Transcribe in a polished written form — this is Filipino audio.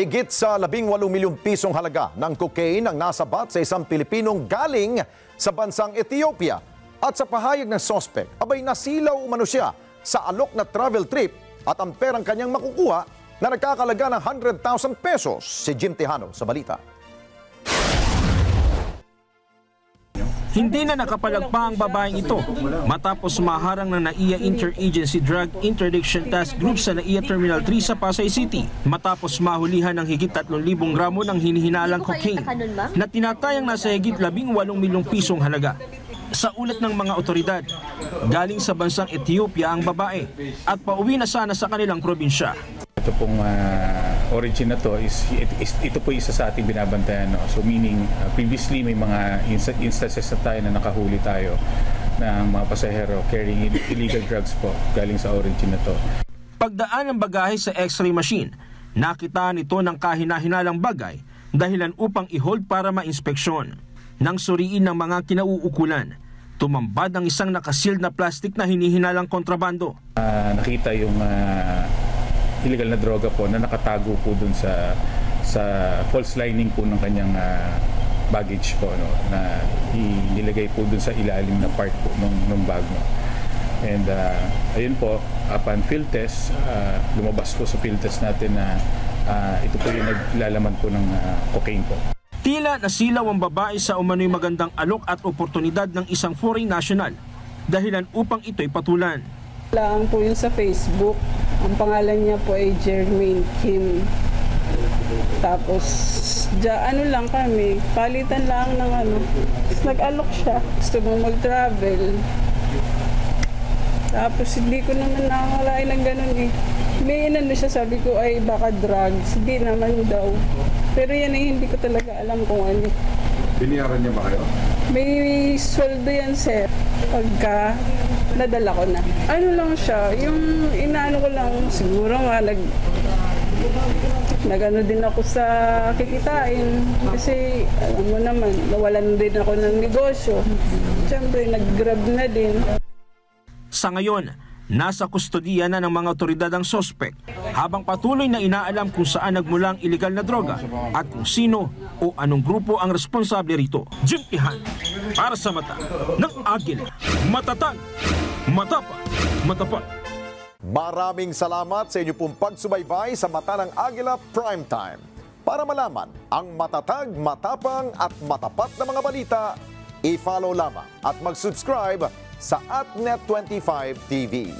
Higit sa 18 milyong pisong halaga ng cocaine ang nasabat sa isang Pilipinong galing sa bansang Ethiopia. At sa pahayag ng sospek, abay nasilaw umano siya sa alok na travel trip at ang perang kanyang makukuha na nagkakalaga ng 100,000 pesos. Si Jim Tejano sa balita. Hindi na nakapalagpa ang babaeng ito matapos maharang ng NAIA Interagency Drug Interdiction Task Group sa NAIA Terminal 3 sa Pasay City matapos mahulihan ng higit 3,000 gramo ng hinihinalang cocaine na tinatayang nasa higit 18 milyong pisong halaga. Sa ulat ng mga otoridad, galing sa bansang Ethiopia ang babae at pauwi na sana sa kanilang probinsya. Ito pong origin na to ito po isa sa ating binabantayan. No? So meaning previously may mga instances na tayo na nakahuli tayo ng mga pasahero carrying illegal drugs po galing sa origin na to. Pagdaan ng bagahe sa x-ray machine, nakita nito ng kahina-hinalang bagay dahilan upang i-hold para ma-inspeksyon. Nang suriin ng mga kinauukulan, tumambad ang isang nakasealed na plastic na hinihinalang kontrabando. Nakita yung illegal na droga po na nakatago po dun sa false lining po ng kanyang baggage po, no, na inilagay po dun sa ilalim na part po ng bag. No. And ayun po, upon field test, lumabas po sa field test natin na ito po yung naglalaman po ng cocaine po. Tila nasilaw ang babae sa umano'y magandang alok at oportunidad ng isang foreign national dahilan upang ito'y patulan. Lang po yun sa Facebook. Ang pangalan niya po ay Jermaine Kim. Tapos, ano lang kami, palitan lang ng nag-alok siya. Gusto mo mag-travel. Tapos, hindi ko naman nakakalain ng ganun eh. May siya, sabi ko ay baka drugs. Hindi naman daw. Pero yan ay hindi ko talaga alam kung ano. Biniyaran niya ba kayo? May sweldo yan, sir. Pagka nadala ko na. Ano lang siya, yung inaano ko lang, siguro nga nagano din ako sa kikitain. Kasi alam mo naman, nawalan din ako ng negosyo. Siyempre, nag-grab na din. Sa ngayon, nasa kustodiya na ng mga otoridad ang sospek habang patuloy na inaalam kung saan nagmula ang iligal na droga at kung sino o anong grupo ang responsable rito. Jim Tejano, para sa mata ng Agila. Matatag, matapang, matapat. Maraming salamat sa inyo pong pagsubaybay sa Mata ng Agila Primetime. Para malaman ang matatag, matapang at matapat na mga balita, i-follow lamang at mag-subscribe sa AtNet25 TV.